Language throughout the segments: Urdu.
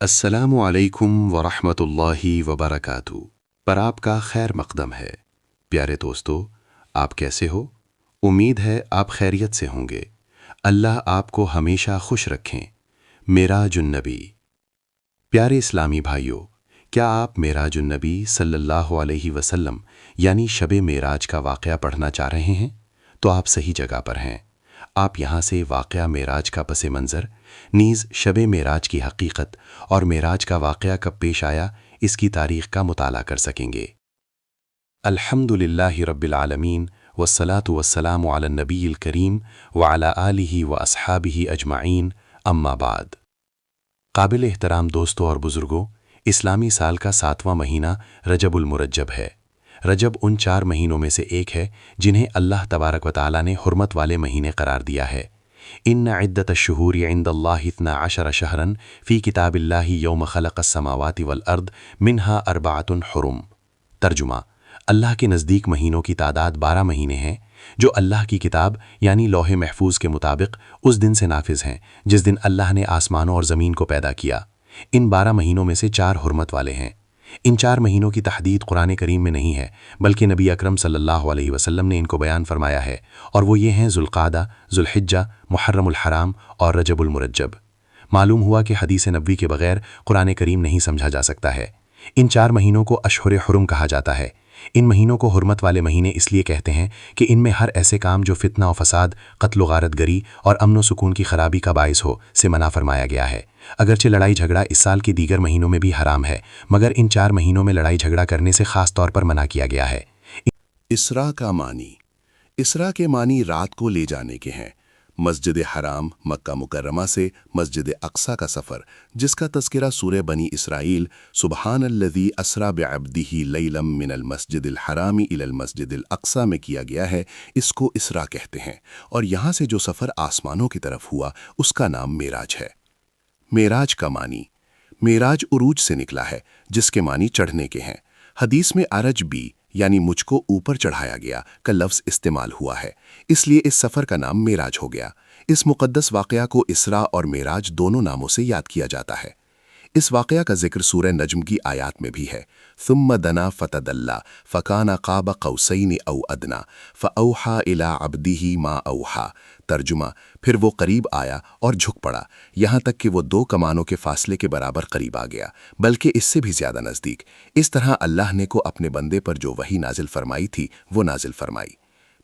السلام علیکم ورحمۃ اللہ وبرکاتہ۔ پر آپ کا خیر مقدم ہے۔ پیارے دوستو، آپ کیسے ہو؟ امید ہے آپ خیریت سے ہوں گے۔ اللہ آپ کو ہمیشہ خوش رکھیں۔ معراج النبی۔ پیارے اسلامی بھائیوں، کیا آپ معراج النبی صلی اللہ علیہ وسلم یعنی شب معراج کا واقعہ پڑھنا چاہ رہے ہیں؟ تو آپ صحیح جگہ پر ہیں۔ آپ یہاں سے واقعہ معراج کا پس منظر، نیز شب معراج کی حقیقت اور معراج کا واقعہ کب پیش آیا، اس کی تاریخ کا مطالعہ کر سکیں گے۔ الحمد للہ رب العالمین والصلاة والسلام علی النبی الکریم وعلی آلہ واصحابہ اجمعین، اما بعد۔ قابل احترام دوستوں اور بزرگوں، اسلامی سال کا 7واں مہینہ رجب المرجب ہے۔ رجب ان 4 مہینوں میں سے ایک ہے جنہیں اللہ تبارک و تعالیٰ نے حرمت والے مہینے قرار دیا ہے۔ ان عدت الشہور عند اللہ 12 شہرا فی کتاب اللہ یوم خلق السماوات والارض منہا 4 حرم۔ ترجمہ: اللہ کے نزدیک مہینوں کی تعداد 12 مہینے ہیں جو اللہ کی کتاب یعنی لوح محفوظ کے مطابق اس دن سے نافذ ہیں جس دن اللہ نے آسمانوں اور زمین کو پیدا کیا۔ ان 12 مہینوں میں سے 4 حرمت والے ہیں۔ ان 4 مہینوں کی تحدید قرآن کریم میں نہیں ہے، بلکہ نبی اکرم صلی اللہ علیہ وسلم نے ان کو بیان فرمایا ہے، اور وہ یہ ہیں ذوالقعدہ، ذوالحجہ، محرم الحرام اور رجب المرجب۔ معلوم ہوا کہ حدیث نبوی کے بغیر قرآن کریم نہیں سمجھا جا سکتا ہے۔ ان 4 مہینوں کو اشہر حرم کہا جاتا ہے۔ ان مہینوں کو حرمت والے مہینے اس لیے کہتے ہیں کہ ان میں ہر ایسے کام جو فتنہ و فساد، قتل و غارت گری اور امن و سکون کی خرابی کا باعث ہو سے منع فرمایا گیا ہے۔ اگرچہ لڑائی جھگڑا اس سال کے دیگر مہینوں میں بھی حرام ہے، مگر ان 4 مہینوں میں لڑائی جھگڑا کرنے سے خاص طور پر منع کیا گیا ہے۔ اسراء کا معنی۔ اسراء کے معنی رات کو لے جانے کے ہیں۔ مسجد حرام مکہ مکرمہ سے مسجد اقصیٰ کا سفر، جس کا تذکرہ سورہ بنی اسرائیل سبحان الذی اسریٰ بعبدہ لیلا من المسجد الحرام الی المسجد الاقصیٰ میں کیا گیا ہے، اس کو اسراء کہتے ہیں، اور یہاں سے جو سفر آسمانوں کی طرف ہوا اس کا نام معراج ہے۔ معراج کا معنی۔ معراج عروج سے نکلا ہے، جس کے معنی چڑھنے کے ہیں۔ حدیث میں عرج بھی یعنی مجھ کو اوپر چڑھایا گیا کا لفظ استعمال ہوا ہے، اس لیے اس سفر کا نام معراج ہو گیا۔ اس مقدس واقعہ کو اسراء اور معراج دونوں ناموں سے یاد کیا جاتا ہے۔ اس واقعہ کا ذکر سورہ نجم کی آیات میں بھی ہے۔ ثم دنا فتدلی فکان قاب قوسین او ادنی فاوحی الی عبدہ ما اوحی۔ ترجمہ: پھر وہ قریب آیا اور جھک پڑا، یہاں تک کہ وہ 2 کمانوں کے فاصلے کے برابر قریب آ گیا، بلکہ اس سے بھی زیادہ نزدیک۔ اس طرح اللہ نے کو اپنے بندے پر جو وحی نازل فرمائی تھی وہ نازل فرمائی۔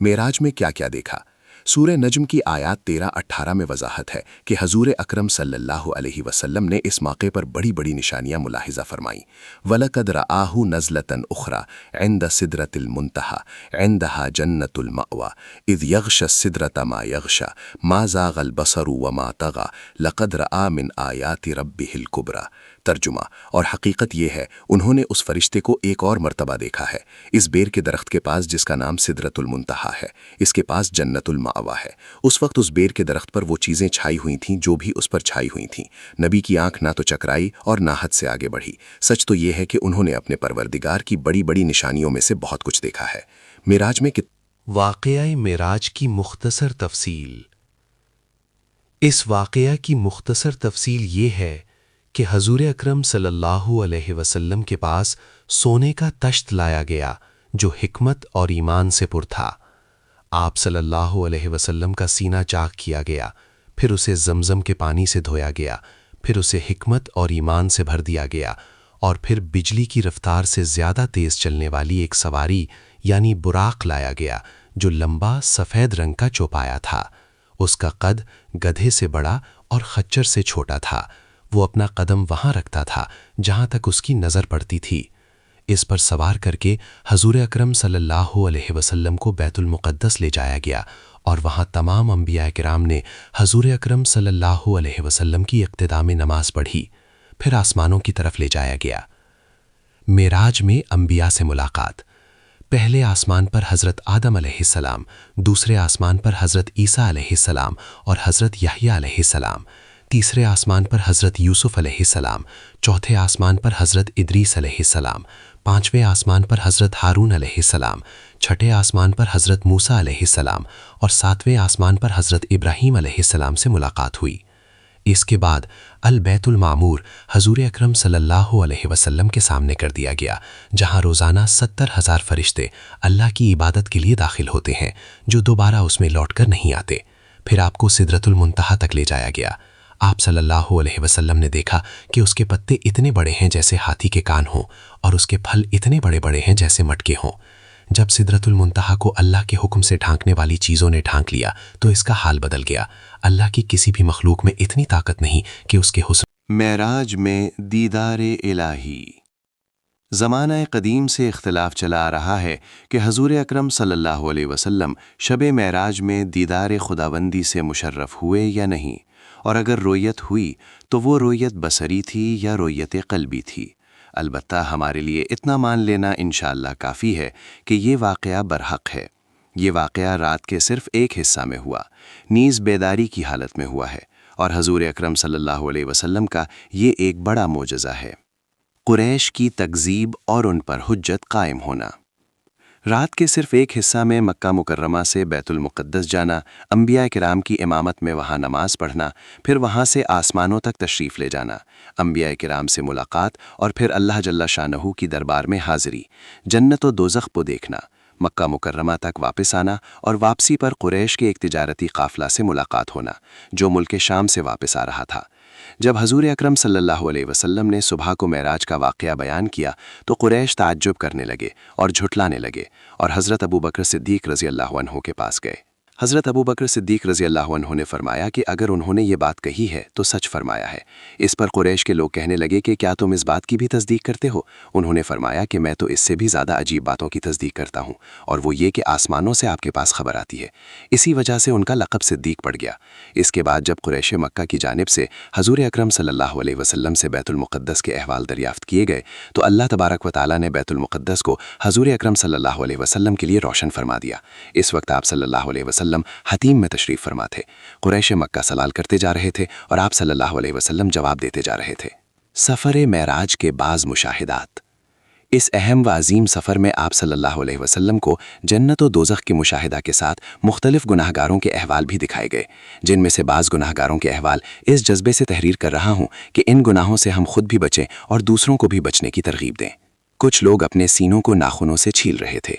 معراج میں کیا کیا دیکھا؟ سورہ نجم کی آیات 13-18 میں وضاحت ہے کہ حضور اکرم صلی اللہ علیہ وسلم نے اس موقع پر بڑی بڑی نشانیاں ملاحظہ فرمائیں۔ وَلَقَدْ رَآهُ نَزْلَةً أُخْرَى عِنْدَ سِدْرَةِ الْمُنْتَهَى عِنْدَهَا جَنَّةُ الْمَأْوَى إِذْ يَغْشَى السِّدْرَةَ مَا يَغْشَى مَا زَاغَ الْبَصَرُ وَمَا طَغَى لَقَدْ رَآ مِنْ آيَاتِ رَبِّهِ الْكُبْرَى۔ ترجمہ: اور حقیقت یہ ہے انہوں نے اس فرشتے کو ایک اور مرتبہ دیکھا ہے، اس بیر کے درخت کے پاس جس کا نام سدرۃ المنتہا ہے، اس کے پاس جنت المأوا ہے۔ اس وقت اس بیر کے درخت پر وہ چیزیں چھائی ہوئی تھیں جو بھی اس پر چھائی ہوئی تھیں۔ نبی کی آنکھ نہ تو چکرائی اور نہ حد سے آگے بڑھی۔ سچ تو یہ ہے کہ انہوں نے اپنے پروردگار کی بڑی بڑی نشانیوں میں سے بہت کچھ دیکھا ہے۔ معراج میں واقعہ معراج کی مختصر تفصیل۔ اس واقعہ کی مختصر تفصیل یہ ہے کہ حضور اکرم صلی اللہ علیہ وسلم کے پاس سونے کا تشت لایا گیا جو حکمت اور ایمان سے پر تھا۔ آپ صلی اللہ علیہ وسلم کا سینہ چاک کیا گیا، پھر اسے زمزم کے پانی سے دھویا گیا، پھر اسے حکمت اور ایمان سے بھر دیا گیا، اور پھر بجلی کی رفتار سے زیادہ تیز چلنے والی ایک سواری یعنی براق لایا گیا جو لمبا سفید رنگ کا چوپایا تھا۔ اس کا قد گدھے سے بڑا اور خچر سے چھوٹا تھا۔ وہ اپنا قدم وہاں رکھتا تھا جہاں تک اس کی نظر پڑتی تھی۔ اس پر سوار کر کے حضور اکرم صلی اللہ علیہ وسلم کو بیت المقدس لے جایا گیا، اور وہاں تمام انبیاء کرام نے حضور اکرم صلی اللہ علیہ وسلم کی اقتداء میں نماز پڑھی، پھر آسمانوں کی طرف لے جایا گیا۔ معراج میں انبیاء سے ملاقات۔ پہلے آسمان پر حضرت آدم علیہ السلام، دوسرے آسمان پر حضرت عیسیٰ علیہ السلام اور حضرت یحییٰ علیہ السلام، تیسرے آسمان پر حضرت یوسف علیہ السلام، چوتھے آسمان پر حضرت ادریس علیہ السلام، پانچویں آسمان پر حضرت ہارون علیہ السلام، چھٹے آسمان پر حضرت موسیٰ علیہ السلام اور ساتویں آسمان پر حضرت ابراہیم علیہ السلام سے ملاقات ہوئی۔ اس کے بعد البیت المعمور حضور اکرم صلی اللہ علیہ وسلم کے سامنے کر دیا گیا، جہاں روزانہ 70,000 فرشتے اللہ کی عبادت کے لیے داخل ہوتے ہیں، جو دوبارہ اس میں لوٹ کر نہیں آتے۔ پھر آپ کو سدرۃ المنتہا تک لے جایا گیا۔ آپ صلی اللہ علیہ وسلم نے دیکھا کہ اس کے پتے اتنے بڑے ہیں جیسے ہاتھی کے کان ہوں، اور اس کے پھل اتنے بڑے بڑے ہیں جیسے مٹکے ہوں۔ جب سدرۃ المنتہا کو اللہ کے حکم سے ڈھانکنے والی چیزوں نے ڈھانک لیا تو اس کا حال بدل گیا۔ اللہ کی کسی بھی مخلوق میں اتنی طاقت نہیں کہ اس کے حسن معراج میں دیدار الہی۔ زمانہ قدیم سے اختلاف چلا آ رہا ہے کہ حضور اکرم صلی اللہ علیہ وسلم شب معراج میں دیدار خداوندی سے مشرف ہوئے یا نہیں، اور اگر رؤیت ہوئی تو وہ رؤیت بصری تھی یا رؤیت قلبی تھی۔ البتہ ہمارے لیے اتنا مان لینا انشاءاللہ کافی ہے کہ یہ واقعہ برحق ہے۔ یہ واقعہ رات کے صرف ایک حصہ میں ہوا، نیز بیداری کی حالت میں ہوا ہے، اور حضور اکرم صلی اللہ علیہ وسلم کا یہ ایک بڑا معجزہ ہے۔ قریش کی تکذیب اور ان پر حجت قائم ہونا۔ رات کے صرف ایک حصہ میں مکہ مکرمہ سے بیت المقدس جانا، انبیاء کرام کی امامت میں وہاں نماز پڑھنا، پھر وہاں سے آسمانوں تک تشریف لے جانا، انبیاء کرام سے ملاقات، اور پھر اللہ جل شانہ کی دربار میں حاضری، جنت و دوزخ کو دیکھنا، مکہ مکرمہ تک واپس آنا، اور واپسی پر قریش کے ایک تجارتی قافلہ سے ملاقات ہونا جو ملک شام سے واپس آ رہا تھا۔ جب حضور اکرم صلی اللہ علیہ وسلم نے صبح کو معراج کا واقعہ بیان کیا تو قریش تعجب کرنے لگے اور جھٹلانے لگے، اور حضرت ابوبکر صدیق رضی اللہ عنہ کے پاس گئے۔ حضرت ابوبکر صدیق رضی اللہ عنہ نے فرمایا کہ اگر انہوں نے یہ بات کہی ہے تو سچ فرمایا ہے۔ اس پر قریش کے لوگ کہنے لگے کہ کیا تم اس بات کی بھی تصدیق کرتے ہو؟ انہوں نے فرمایا کہ میں تو اس سے بھی زیادہ عجیب باتوں کی تصدیق کرتا ہوں، اور وہ یہ کہ آسمانوں سے آپ کے پاس خبر آتی ہے۔ اسی وجہ سے ان کا لقب صدیق پڑ گیا۔ اس کے بعد جب قریش مکہ کی جانب سے حضور اکرم صلی اللہ علیہ وسلم سے بیت المقدس کے احوال دریافت کیے گئے تو اللہ تبارک و تعالیٰ نے بیت المقدس کو حضور اکرم صلی اللہ علیہ وسلم کے لیے روشن فرما دیا۔ اس وقت آپ صلی اللہ علیہ وسلم حتیم میں تشریف فرما تھے۔ قریش مکہ سلال کرتے جا رہے تھے اور آپ صلی اللہ علیہ وسلم جواب دیتے جا رہے تھے۔ سفر معراج کے بعض مشاہدات۔ اس اہم و عظیم سفر میں آپ صلی اللہ علیہ وسلم کو جنت و دوزخ کے مشاہدہ کے ساتھ مختلف گناہ گاروں کے احوال بھی دکھائے گئے، جن میں سے بعض گناہ گاروں کے احوال اس جذبے سے تحریر کر رہا ہوں کہ ان گناہوں سے ہم خود بھی بچیں اور دوسروں کو بھی بچنے کی ترغیب دیں۔ کچھ لوگ اپنے سینوں کو ناخنوں سے چھیل رہے تھے۔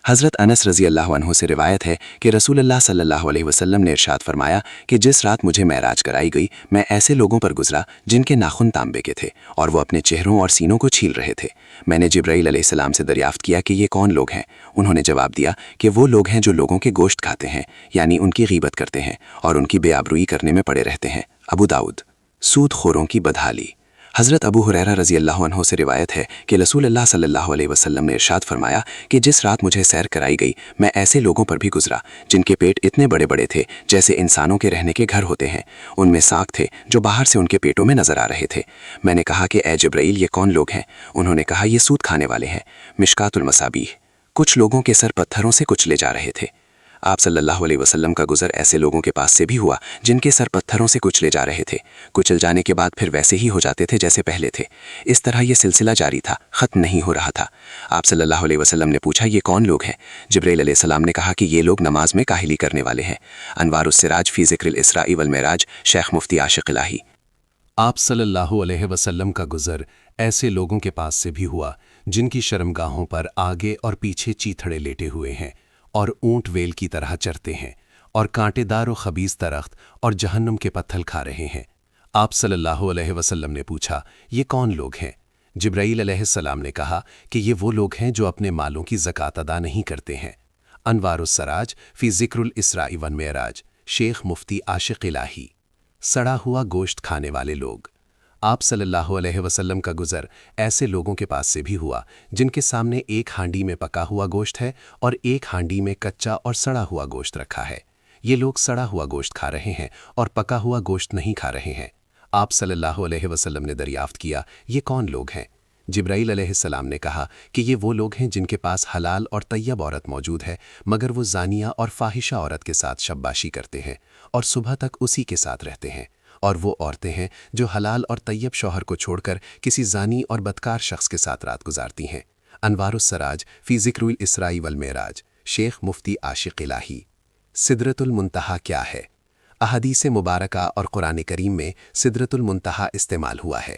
حضرت انس رضی اللہ عنہ سے روایت ہے کہ رسول اللہ صلی اللہ علیہ وسلم نے ارشاد فرمایا کہ جس رات مجھے معراج کرائی گئی میں ایسے لوگوں پر گزرا جن کے ناخن تانبے کے تھے اور وہ اپنے چہروں اور سینوں کو چھیل رہے تھے۔ میں نے جبرائیل علیہ السلام سے دریافت کیا کہ یہ کون لوگ ہیں؟ انہوں نے جواب دیا کہ وہ لوگ ہیں جو لوگوں کے گوشت کھاتے ہیں، یعنی ان کی غیبت کرتے ہیں اور ان کی بے آبروئی کرنے میں پڑے رہتے ہیں۔ ابو داؤد۔ سود خوروں کی بدحالی۔ حضرت ابو ہریرہ رضی اللہ عنہ سے روایت ہے کہ رسول اللہ صلی اللہ علیہ وسلم نے ارشاد فرمایا کہ جس رات مجھے سیر کرائی گئی میں ایسے لوگوں پر بھی گزرا جن کے پیٹ اتنے بڑے بڑے تھے جیسے انسانوں کے رہنے کے گھر ہوتے ہیں، ان میں سانپ تھے جو باہر سے ان کے پیٹوں میں نظر آ رہے تھے۔ میں نے کہا کہ اے جبرائیل یہ کون لوگ ہیں؟ انہوں نے کہا یہ سود کھانے والے ہیں۔ مشکات المصابیح۔ کچھ لوگوں کے سر پتھروں سے کچلے جا رہے تھے۔ آپ صلی اللہ علیہ وسلم کا گزر ایسے لوگوں کے پاس سے بھی ہوا جن کے سر پتھروں سے کچلے جا رہے تھے، کچل جانے کے بعد پھر ویسے ہی ہو جاتے تھے جیسے پہلے تھے۔ اس طرح یہ سلسلہ جاری تھا، ختم نہیں ہو رہا تھا۔ آپ صلی اللہ علیہ وسلم نے پوچھا یہ کون لوگ ہیں؟ جبرائیل علیہ السلام نے کہا کہ یہ لوگ نماز میں کاہلی کرنے والے ہیں۔ انوار السراج فی ذکر الاسراء والمعراج، شیخ مفتی عاشق الہی۔ آپ صلی اللہ علیہ وسلم کا گزر ایسے لوگوں کے پاس سے بھی ہوا جن کی شرمگاہوں پر آگے اور پیچھے چیتھڑے لیٹے ہوئے ہیں اور اونٹ ویل کی طرح چرتے ہیں اور کانٹے دار و خبیث درخت اور جہنم کے پتھل کھا رہے ہیں۔ آپ صلی اللہ علیہ وسلم نے پوچھا یہ کون لوگ ہیں؟ جبرائیل علیہ السلام نے کہا کہ یہ وہ لوگ ہیں جو اپنے مالوں کی زکوٰۃ ادا نہیں کرتے ہیں۔ انوار السراج فی ذکر الاسراء والمعراج، شیخ مفتی عاشق الہی۔ سڑا ہوا گوشت کھانے والے لوگ۔ آپ صلی اللہ علیہ وسلم کا گزر ایسے لوگوں کے پاس سے بھی ہوا جن کے سامنے ایک ہانڈی میں پکا ہوا گوشت ہے اور ایک ہانڈی میں کچا اور سڑا ہوا گوشت رکھا ہے۔ یہ لوگ سڑا ہوا گوشت کھا رہے ہیں اور پکا ہوا گوشت نہیں کھا رہے ہیں۔ آپ صلی اللہ علیہ وسلم نے دریافت کیا یہ کون لوگ ہیں؟ جبرائیل علیہ السلام نے کہا کہ یہ وہ لوگ ہیں جن کے پاس حلال اور طیب عورت موجود ہے مگر وہ زانیہ اور فاحشہ عورت کے ساتھ شباشی کرتے ہیں اور صبح تک اسی کے ساتھ رہتے ہیں، اور وہ عورتیں ہیں جو حلال اور طیب شوہر کو چھوڑ کر کسی زانی اور بدکار شخص کے ساتھ رات گزارتی ہیں۔ انوار السراج فی ذکر الاسراء والمعراج، شیخ مفتی عاشق الہی۔ سدرۃ المنتہا کیا ہے؟ احادیث مبارکہ اور قرآن کریم میں سدرۃ المنتہا استعمال ہوا ہے۔